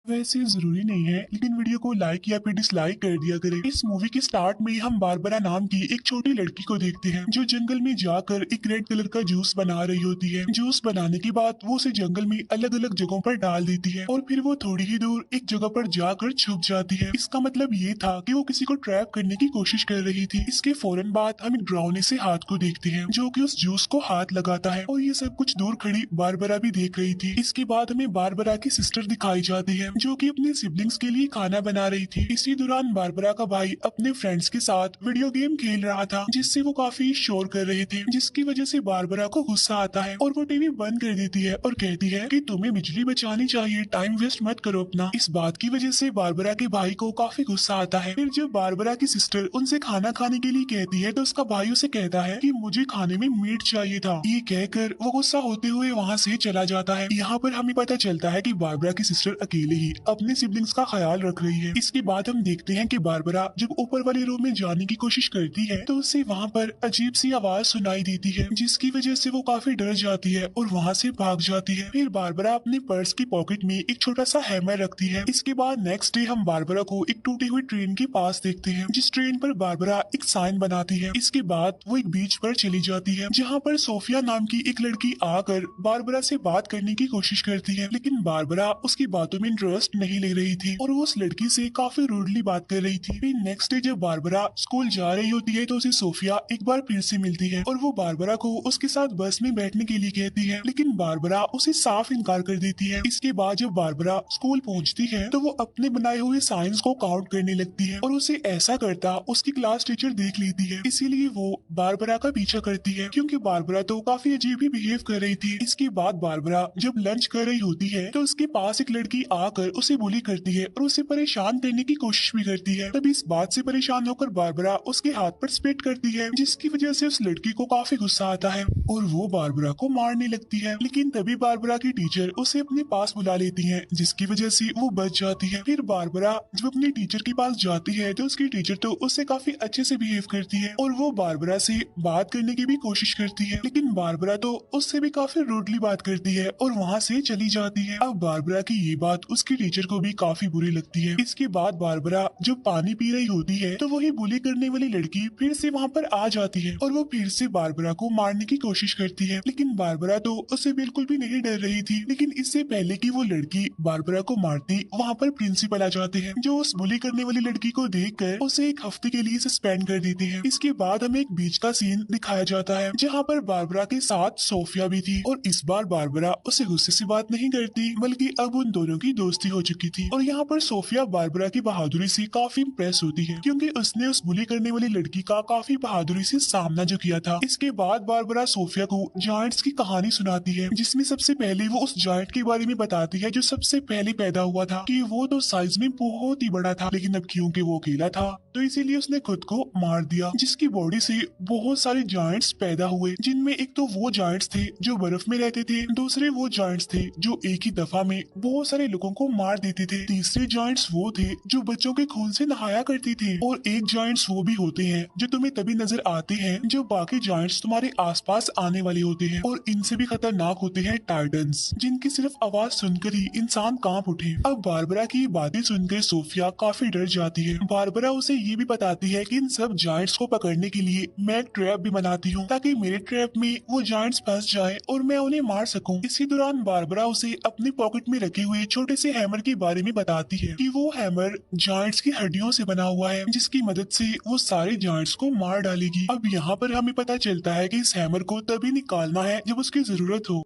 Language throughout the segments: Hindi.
वैसे जरूरी नहीं है, लेकिन वीडियो को लाइक या फिर डिसलाइक कर दिया करें। इस मूवी के स्टार्ट में हम बारबरा नाम की एक छोटी लड़की को देखते हैं जो जंगल में जाकर एक रेड कलर का जूस बना रही होती है। जूस बनाने के बाद वो उसे जंगल में अलग अलग जगहों पर डाल देती है और फिर वो थोड़ी ही दूर एक जगह पर जाकर छुप जाती है। इसका मतलब ये था कि वो किसी को ट्रैप करने की कोशिश कर रही थी। इसके फौरन बाद हम एक डरावने से हाथ को देखते हैं जो कि उस जूस को हाथ लगाता है और ये सब कुछ दूर खड़ी बारबरा भी देख रही थी। इसके बाद हमें बारबरा की सिस्टर दिखाई जाती है जो कि अपने सिबलिंग्स के लिए खाना बना रही थी। इसी दौरान बारबरा का भाई अपने फ्रेंड्स के साथ वीडियो गेम खेल रहा था जिससे वो काफी शोर कर रहे थे, जिसकी वजह से बारबरा को गुस्सा आता है और वो टीवी बंद कर देती है और कहती है कि तुम्हें बिजली बचानी चाहिए, टाइम वेस्ट मत करो अपना। इस बात की वजह से बारबरा के भाई को काफी गुस्सा आता है। फिर जब बारबरा की सिस्टर उनसे खाना खाने के लिए कहती है तो उसका भाई उसे कहता है कि मुझे खाने में मीट चाहिए था। ये कहकर वो गुस्सा होते हुए वहाँ से चला जाता है। यहाँ पर हमें पता चलता है कि बारबरा की सिस्टर अकेले ही अपने सिबलिंग्स का ख्याल रख रही है। इसके बाद हम देखते हैं कि बारबरा जब ऊपर वाले रूम में जाने की कोशिश करती है तो उसे वहाँ पर अजीब सी आवाज सुनाई देती है जिसकी वजह से वो काफी डर जाती है और वहाँ से भाग जाती है। फिर बारबरा अपने पर्स की पॉकेट में एक छोटा सा हैमर रखती है। इसके बाद नेक्स्ट डे हम बारबरा को एक टूटी हुई ट्रेन के पास देखते हैं जिस ट्रेन पर बारबरा एक साइन बनाती है। इसके बाद वो एक बीच पर चली जाती है जहाँ पर सोफिया नाम की एक लड़की आकर बारबरा से बात करने की कोशिश करती है, लेकिन बारबरा उसकी बातों में इंटरेस्ट नहीं ले रही थी और वो उस लड़की से काफी रूडली बात कर रही थी। फिर नेक्स्ट डे जब बारबरा स्कूल जा रही होती है तो उसे सोफिया एक बार फिर से मिलती है और वो बारबरा को उसके साथ बस में बैठने के लिए कहती है, लेकिन बारबरा उसे साफ इनकार कर देती है। इसके बाद जब बारबरा स्कूल पहुंचती है तो वो अपने बनाए हुए साइंस को काउंट करने लगती है और उसे ऐसा करता उसकी क्लास टीचर देख लेती है। इसीलिए वो बारबरा का पीछा करती है क्योंकि बारबरा तो काफी अजीब ही बिहेव कर रही थी। इसके बाद बारबरा जब लंच कर रही होती है तो उसके पास एक लड़की आकर उसे बुली करती है और उसे परेशान करने की कोशिश भी करती है। तब इस बात से परेशान होकर बारबरा उसके हाथ पर स्पिट करती है जिसकी वजह से उस लड़की को काफी गुस्सा आता है और वो बारबरा को मारने लगती है, लेकिन तभी बारबरा की टीचर उसे अपने पास बुला लेती है जिसकी वजह से वो बच जाती है। फिर बारबरा जब अपनी टीचर के पास जाती है तो उसकी टीचर तो उससे काफी अच्छे से बिहेव करती है और वो बारबरा से बात करने की भी कोशिश करती है, लेकिन बारबरा तो उससे भी काफी रूडली बात करती है और वहाँ से चली जाती है। अब बारबरा की ये बात उसकी टीचर को भी काफी बुरी लगती है। इसके बाद बारबरा जब पानी पी रही होती है तो वही बुली करने वाली लड़की फिर से वहाँ पर आ जाती है और वो फिर से बारबरा को मारने की कोशिश करती है, लेकिन बारबरा तो उससे बिल्कुल भी नहीं डर रही थी। लेकिन इससे पहले कि वो लड़की बारबरा को मारती वहाँ पर प्रिंसिपल आ जाते हैं जो उस बुली करने वाली लड़की को देखकर उसे एक हफ्ते के लिए सस्पेंड कर देते हैं। इसके बाद हमें एक बीच का सीन दिखाया जाता है जहाँ पर बारबरा के साथ सोफिया भी थी और इस बार बारबरा उसे गुस्से से बात नहीं करती बल्कि अब उन दोनों की दोस्ती हो चुकी थी। और यहाँ पर सोफिया बारबरा की बहादुरी से काफी इम्प्रेस होती है क्योंकि उसने उस बुली करने वाली लड़की का काफी बहादुरी से सामना जो किया था। इसके बाद बारबरा सोफिया को जायंट्स की कहानी सुनाती है जिसमें सबसे पहले वो उस जायंट के बारे में बताती है जो सबसे पहले पैदा हुआ था कि वो तो साइज में बहुत ही बड़ा था, लेकिन अब क्योंकि वो अकेला था तो इसीलिए उसने खुद को मार दिया, जिसकी बॉडी से बहुत सारे जायंट्स पैदा हुए जिनमें एक तो वो जायंट्स थे जो बर्फ में रहते थे, दूसरे वो जायंट्स थे जो एक ही दफा में बहुत सारे लोगों को मार देते थे, तीसरे जायंट्स वो थे जो बच्चों के खून से नहाया करते थे और एक जायंट्स वो भी होते हैं जो तुम्हें तभी नजर आते हैं जो बाकी जायंट्स तुम्हारे आसपास आने वाले होते हैं और इनसे भी खतरनाक होते हैं टाइटन्स जिनकी सिर्फ आवाज सुनकर ही इंसान कांप उठे। अब बारबरा की बातें सुनकर सोफिया काफी डर जाती है। बारबरा उसे ये भी बताती है कि इन सब जायंट्स को पकड़ने के लिए मैं एक ट्रैप भी बनाती हूँ ताकि मेरे ट्रैप में वो जायंट्स फंस जाए और मैं उन्हें मार सकूं। इसी दौरान बारबरा उसे अपनी पॉकेट में रखे हुए छोटे से हैमर के बारे में बताती है कि वो हैमर जायंट्स की हड्डियों से बना हुआ है जिसकी मदद से वो सारे जायंट्स को मार डालेगी। अब यहाँ पर हमें पता चलता है कि इस हैमर को तभी निकालना है जब उसकी जरूरत हो।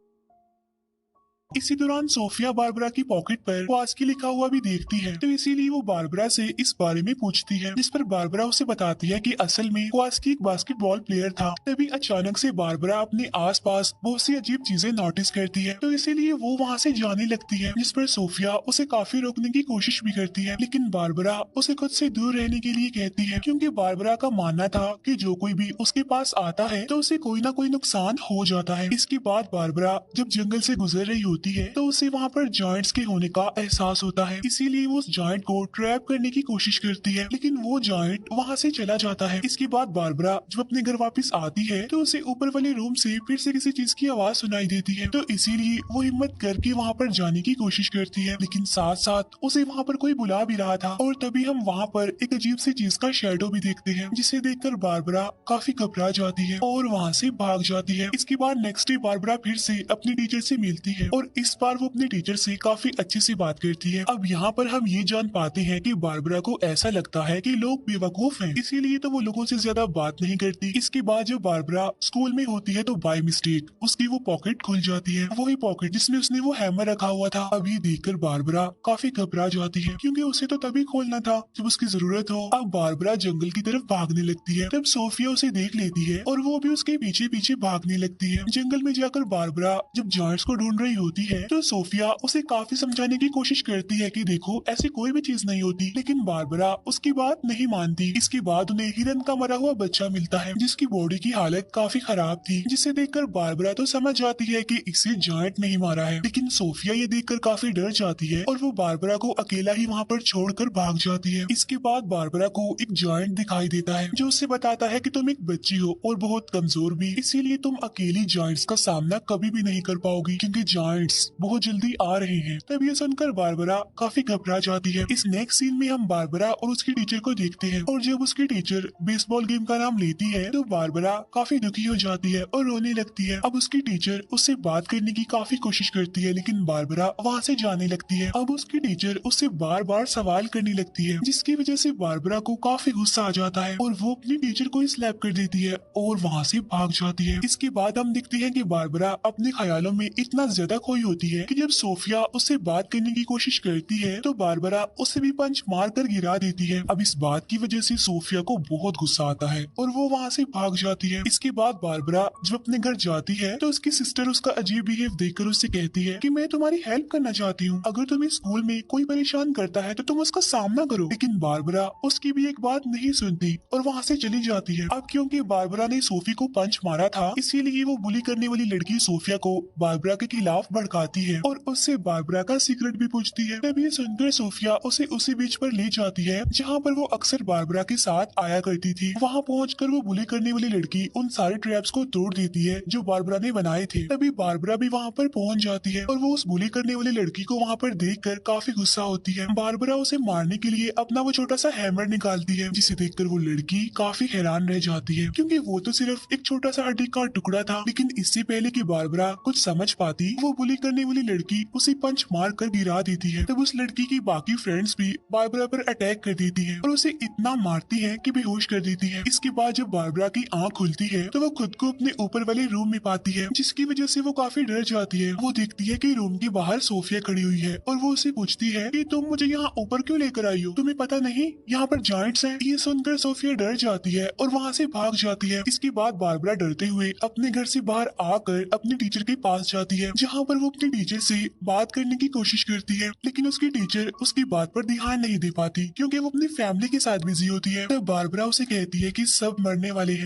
इसी दौरान सोफिया बारबरा की पॉकेट पर क्वास्की लिखा हुआ भी देखती है तो इसीलिए वो बारबरा से इस बारे में पूछती है, जिस पर बारबरा उसे बताती है कि असल में क्वास्की एक बास्केटबॉल प्लेयर था। तभी अचानक से बारबरा अपने आसपास बहुत सी अजीब चीजें नोटिस करती है तो इसीलिए वो वहाँ से जाने लगती है, जिस पर सोफिया उसे काफी रोकने की कोशिश भी करती है, लेकिन बारबरा उसे खुद से दूर रहने के लिए कहती है क्योंकि बारबरा का मानना था कि जो कोई भी उसके पास आता है तो उसे कोई ना कोई नुकसान हो जाता है। इसके बाद बारबरा जब जंगल से गुजर रही होती होती है तो उसे वहाँ पर जॉइंट्स के होने का एहसास होता है, इसीलिए वो उस जॉइंट को ट्रैप करने की कोशिश करती है, लेकिन वो जॉइंट वहाँ से चला जाता है। इसके बाद बारबरा जब अपने घर वापस आती है तो उसे ऊपर वाले रूम से फिर से किसी चीज की आवाज सुनाई देती है, तो इसीलिए वो हिम्मत करके वहाँ पर जाने की कोशिश करती है, लेकिन साथ साथ उसे वहाँ पर कोई बुला भी रहा था। और तभी हम वहाँ पर एक अजीब सी चीज का शैडो भी देखते हैं, जिसे देखकर बारबरा काफी घबरा जाती है और वहाँ से भाग जाती है। इसके बाद नेक्स्ट डे बारबरा फिर से अपनी टीचर से मिलती है और इस बार वो अपने टीचर से काफी अच्छे से बात करती है। अब यहाँ पर हम ये जान पाते हैं कि बारबरा को ऐसा लगता है कि लोग बेवकूफ हैं, इसीलिए तो वो लोगों से ज्यादा बात नहीं करती। इसके बाद जब बारबरा स्कूल में होती है तो बाय मिस्टेक उसकी वो पॉकेट खुल जाती है, वही पॉकेट जिसमें उसने वो हैमर रखा हुआ था। अब ये देखकर बारबरा काफी घबरा जाती है, क्योंकि उसे तो तभी खोलना था जब उसकी जरूरत हो। अब बारबरा जंगल की तरफ भागने लगती है, तब सोफिया उसे देख लेती है और वो भी उसके पीछे पीछे भागने लगती है। जंगल में जाकर बारबरा जब जॉइंट्स को ढूंढ रही होती है तो सोफिया उसे काफी समझाने की कोशिश करती है कि देखो ऐसी कोई भी चीज नहीं होती, लेकिन बारबरा उसकी बात नहीं मानती। इसके बाद उन्हें हिरन का मरा हुआ बच्चा मिलता है, जिसकी बॉडी की हालत काफी खराब थी, जिसे देखकर बारबरा तो समझ जाती है कि इसे जॉइंट नहीं मारा है, लेकिन सोफिया ये देखकर काफी डर जाती है और वो बारबरा को अकेला ही वहाँ पर छोड़कर भाग जाती है। इसके बाद बारबरा को एक जॉइंट दिखाई देता है जो उसे बताता है कि तुम एक बच्ची हो और बहुत कमजोर भी, इसीलिए तुम अकेली जॉइंट्स का सामना कभी भी नहीं कर पाओगी, क्योंकि जॉइंट्स बहुत जल्दी आ रहे हैं। तब ये सुनकर बारबरा काफी घबरा जाती है। इस नेक्स्ट सीन में हम बारबरा और उसकी टीचर को देखते हैं और जब उसकी टीचर बेसबॉल गेम का नाम लेती है तो बारबरा काफी दुखी हो जाती है और रोने लगती है। अब उसकी टीचर उससे बात करने की काफी कोशिश करती है, लेकिन बारबरा वहाँ से जाने लगती है। अब उसकी टीचर उससे बार बार सवाल करने लगती है, जिसकी वजह से बारबरा को काफी गुस्सा आ जाता है और वो अपनी टीचर को ही स्लैप कर देती है और वहाँ से भाग जाती है। इसके बाद हम देखते हैं कि बारबरा अपने ख्यालों में इतना ज्यादा खोई होती है कि जब सोफिया उससे बात करने की कोशिश करती है तो बारबरा उसे भी पंच मार कर गिरा देती है। अब इस बात की वजह से सोफिया को बहुत गुस्सा आता है और वो वहाँ से भाग जाती है। इसके बाद बारबरा जब अपने घर जाती है तो उसकी सिस्टर उसका अजीब बिहेव देखकर उससे कहती है कि मैं तुम्हारी हेल्प करना चाहती हूँ, अगर तुम्हें स्कूल में कोई परेशान करता है तो तुम उसका सामना करो, लेकिन बारबरा उसकी भी एक बात नहीं सुनती और वहाँ से चली जाती है। अब क्योंकि बारबरा ने सोफी को पंच मारा था, इसीलिए वो बुली करने वाली लड़की सोफिया को बारबरा के खिलाफ भड़काती है और उससे बारबरा का सीक्रेट भी पूछती है। तब ये सुनकर सोफिया उसे उसी बीच पर ले जाती है जहाँ पर वो अक्सर बारबरा के साथ आया करती थी। वहाँ पहुंचकर वो बुली करने वाली लड़की उन सारे ट्रैप्स को तोड़ देती है जो बारबरा ने बनाए थे। तभी बारबरा भी वहाँ पर पहुंच जाती है और वो उस बुली करने वाली लड़की को वहाँ पर देखकर काफी गुस्सा होती है। बारबरा उसे मारने के लिए अपना वो छोटा सा हैमर निकालती है, जिसे देखकर वो लड़की काफी हैरान रह जाती है, क्योंकि वो तो सिर्फ एक छोटा सा हड्डी का टुकड़ा था। लेकिन इससे पहले कि बारबरा कुछ समझ पाती, वो बुली करने वाली लड़की उसे पंच मार कर गिरा देती है। तब उस लड़की की बाकी फ्रेंड्स भी बारबरा पर अटैक कर देती है और उसे इतना मारती है कि बेहोश कर देती है। इसके बाद जब बारबरा की आंख खुलती है तो वो खुद को अपने ऊपर वाले रूम में पाती है, जिसकी वजह से वो काफी डर जाती है। वो देखती है कि रूम के बाहर सोफिया खड़ी हुई है और वो उसे पूछती है कि तुम मुझे यहाँ ऊपर क्यों लेकर आई हो, तुम्हें पता नहीं यहाँ पर जॉइंट्स हैं। ये सुनकर सोफिया डर जाती है और वहाँ से भाग जाती है। इसके बाद बारबरा डरते हुए अपने घर से बाहर आकर अपने टीचर के पास जाती है, जहाँ पर वो अपने टीचर से बात करने की कोशिश करती है, लेकिन उसकी टीचर उसकी बात पर ध्यान नहीं दे पाती, क्योंकि वो अपनी फैमिली के साथ बिजी होती है। तब बारबरा उसे कहती है कि सब मरने वाले हैं।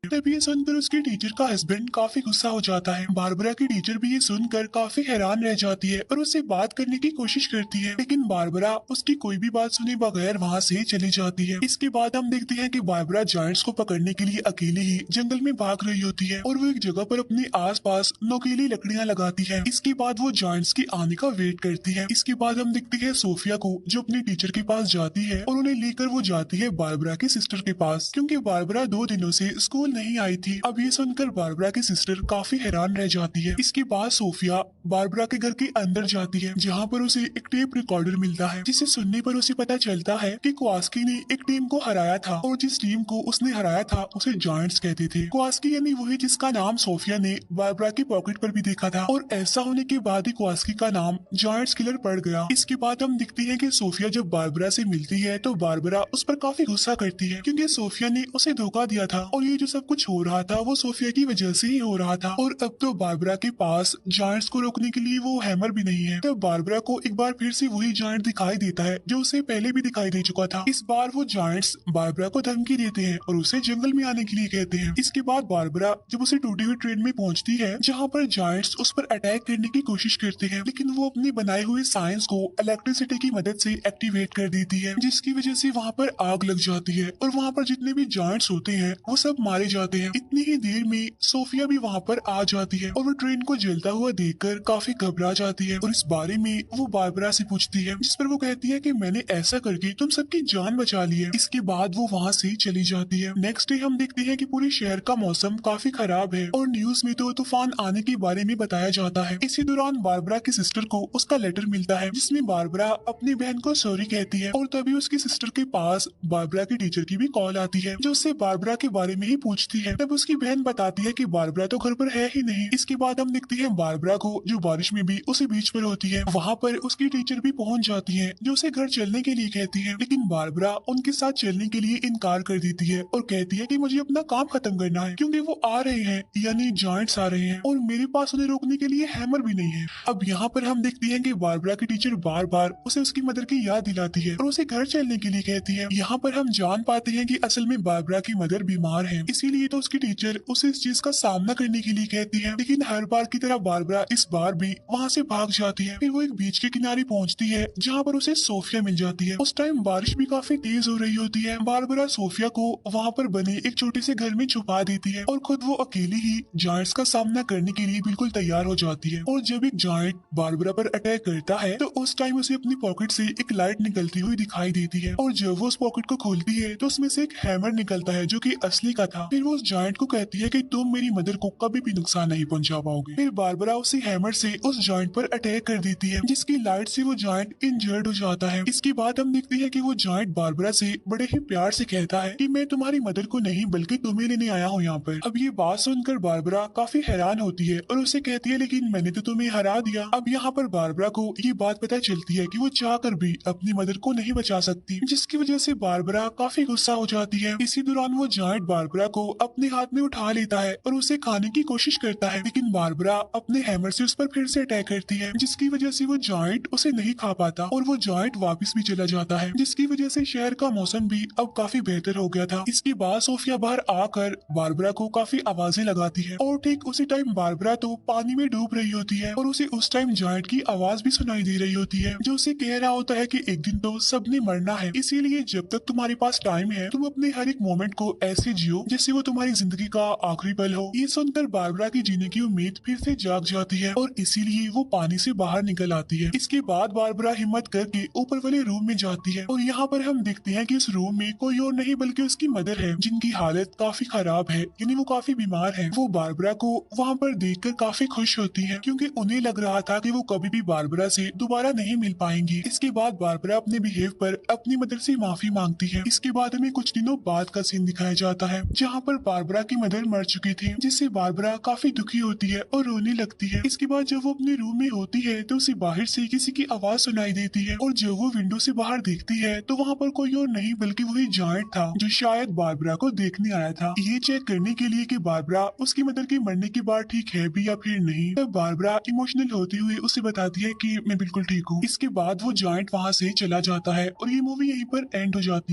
तब ये सुनकर उसकी टीचर का हस्बैंड काफी गुस्सा हो जाता है। बारबरा की टीचर भी ये सुनकर काफी हैरान रह जाती है और उससे बात करने की कोशिश करती है, लेकिन बारबरा उसकी कोई भी बात सुने बगैर वहाँ से चली जाती है। इसके बाद हम देखते हैं कि बारबरा जॉइंट्स को पकड़ने के लिए अकेले ही जंगल में भाग रही होती है और वो एक जगह पर अपने आसपास नोकीली लकड़ियां लगाती है। इसके बाद वो जॉइंट्स के आने का वेट करती है। इसके बाद हम देखते हैं सोफिया को, जो अपनी टीचर के पास जाती है और उन्हें लेकर वो जाती है बारबरा की सिस्टर के पास, क्योंकि बारबरा 2 दिनों से स्कूल नहीं आई थी। अब ये सुनकर बारबरा की सिस्टर काफी हैरान रह जाती है। इसके बाद सोफिया बारबरा के घर के अंदर जाती है, जहाँ पर उसे एक टेप रिकॉर्डर मिलता है, जिसे सुनने पर उसे पता चलता है कि क्वास्की ने एक टीम को हराया था और जिस टीम को उसने हराया था उसे जॉइंट्स कहते थे। क्वास्की यानी वही जिसका नाम सोफिया ने बारबरा की पॉकेट पर भी देखा था, और ऐसा होने के बाद ही क्वास्की का नाम जॉइंट्स किलर पड़ गया। इसके बाद हम देखते हैं कि सोफिया जब बारबरा से मिलती है तो बारबरा उस पर काफी गुस्सा करती है, क्योंकि सोफिया ने उसे धोखा दिया था और ये जो सब सब कुछ हो रहा था वो सोफिया की वजह से ही हो रहा था। और अब तो बारबरा के पास जायंट्स को रोकने के लिए वो हैमर भी नहीं है। तब बारबरा को एक बार फिर से वही जायंट दिखाई देता है जो उसे पहले भी दिखाई दे चुका था। इस बार वो जायंट्स बारबरा को धमकी देते हैं और उसे जंगल में आने के लिए कहते हैं। इसके बाद बारबरा जब उसे टूटी हुई ट्रेन में पहुंचती है जहाँ पर जायंट्स उस पर अटैक करने की कोशिश करते हैं, लेकिन वो अपने बनाए हुए साइंस को इलेक्ट्रिसिटी की मदद से एक्टिवेट कर देती है, जिसकी वजह से वहाँ पर आग लग जाती है और वहाँ पर जितने भी जायंट्स होते हैं वो सब मारे जाते हैं। इतनी ही देर में सोफिया भी वहाँ पर आ जाती है और वो ट्रेन को जलता हुआ देखकर काफी घबरा जाती है और इस बारे में वो बारबरा से पूछती है, जिस पर वो कहती है कि मैंने ऐसा करके तुम सबकी जान बचा ली है। इसके बाद वो वहाँ से चली जाती है। नेक्स्ट डे हम देखते हैं कि पूरे शहर का मौसम काफी खराब है और न्यूज में तो तूफान आने के बारे में बताया जाता है। इसी दौरान बारबरा की सिस्टर को उसका लेटर मिलता है जिसमें बारबरा अपनी बहन को सॉरी कहती है और तभी उसकी सिस्टर के पास बारबरा की टीचर की भी कॉल आती है जो उससे बारबरा के बारे में ही पूछती है। तब उसकी बहन बताती है कि बारबरा तो घर पर है ही नहीं। इसके बाद हम देखते हैं बारबरा को जो बारिश में भी उसी बीच पर होती है। वहाँ पर उसकी टीचर भी पहुँच जाती है जो उसे घर चलने के लिए कहती है, लेकिन बारबरा उनके साथ चलने के लिए इनकार कर देती है और कहती है कि मुझे अपना काम खत्म करना है क्योंकि वो आ रहे हैं, यानी जायंट्स आ रहे हैं और मेरे पास उन्हें रोकने के लिए हैमर भी नहीं है। अब यहाँ पर हम देखते हैं कि बारबरा की टीचर बार बार उसे उसकी मदर की याद दिलाती है और उसे घर चलने के लिए कहती है। यहाँ पर हम जान पाते हैं कि असल में बारबरा की मदर बीमार है, इसीलिए तो उसकी टीचर उसे इस चीज का सामना करने के लिए कहती है, लेकिन हर बार की तरह बारबरा इस बार भी वहाँ से भाग जाती है। फिर वो एक बीच के किनारे पहुँचती है जहाँ पर उसे सोफिया मिल जाती है। उस टाइम बारिश भी काफी तेज हो रही होती है। बारबरा सोफिया को वहाँ पर बने एक छोटे से घर में छुपा देती है और खुद वो अकेली ही जायंट्स का सामना करने के लिए बिल्कुल तैयार हो जाती है। और जब एक जायंट बारबरा पर अटैक करता है तो उस टाइम उसे अपनी पॉकेट से एक लाइट निकलती हुई दिखाई देती है और जब वो उस पॉकेट को खोलती है तो उसमें से एक हैमर निकलता है जो कि असली का था। फिर वो उस जायंट को कहती है कि तुम मेरी मदर को कभी भी नुकसान नहीं पहुंचा पाओगे। फिर बारबरा उसी हैमर से उस जायंट पर अटैक कर देती है जिसकी लाइट से वो जायंट इंजर्ड हो जाता है। इसके बाद हम देखते हैं कि वो जायंट बारबरा से बड़े ही प्यार से कहता है कि मैं तुम्हारी मदर को नहीं बल्कि तुम्हें लेने आया हूँ यहाँ पर। अब ये बात सुनकर बारबरा काफी हैरान होती है और उसे कहती है लेकिन मैंने तो तुम्हें हरा दिया। अब यहाँ पर बारबरा को ये बात पता चलती है कि वो चाहकर भी अपनी मदर को नहीं बचा सकती, जिसकी वजह से बारबरा काफी गुस्सा हो जाती है। इसी दौरान वो जायंट बारबरा को अपने हाथ में उठा लेता है और उसे खाने की कोशिश करता है, लेकिन बारबरा अपने हैमर से उस पर फिर से अटैक करती है जिसकी वजह से वो जायंट उसे नहीं खा पाता और वो जायंट वापस भी चला जाता है, जिसकी वजह से शहर का मौसम भी अब काफी बेहतर हो गया था। इसके बाद सोफिया बाहर आकर बारबरा को काफी आवाजें लगाती है और ठीक उसी टाइम बारबरा तो पानी में डूब रही होती है और उसे उस टाइम जायंट की आवाज भी सुनाई दे रही होती है जो उसे कह रहा होता है कि एक दिन तो सबने मरना है, इसीलिए जब तक तुम्हारे पास टाइम है तुम अपने हर एक मोमेंट को ऐसे जियो जैसे वो तुम्हारी जिंदगी का आखिरी पल हो। ये सुनकर बारबरा की जीने की उम्मीद फिर से जाग जाती है और इसीलिए वो पानी से बाहर निकल आती है। इसके बाद बारबरा हिम्मत करके ऊपर वाले रूम में जाती है और यहाँ पर हम देखते हैं कि उस रूम में कोई और नहीं बल्कि उसकी मदर है जिनकी हालत काफी खराब है, यानी वो काफी बीमार है। वो बारबरा को वहाँ पर देखकर काफी खुश होती है क्योंकि उन्हें लग रहा था कि वो कभी भी बारबरा से दोबारा नहीं मिल पाएंगी। इसके बाद बारबरा अपने बिहेव पर अपनी मदर से माफी मांगती है। इसके बाद हमें कुछ दिनों बाद का सीन दिखाया जाता है जहाँ पर बारबरा की मदर मर चुकी थी, जिससे बारबरा काफी दुखी होती है और रोने लगती है। इसके बाद जब वो अपने रूम में होती है तो उसे बाहर से किसी की आवाज सुनाई देती है और जब वो विंडो से बाहर देखती है तो वहाँ पर कोई और नहीं बल्कि वही जायंट था जो शायद बारबरा को देखने आया था, ये चेक करने के लिए कि बारबरा उसकी मदर के मरने के बाद ठीक है भी या फिर नहीं। तब बारबरा इमोशनल होते हुए उसे बताती है कि मैं बिल्कुल ठीक हूँ। इसके बाद वो जायंट वहाँ से चला जाता है और ये मूवी यहीं पर एंड हो जाती है।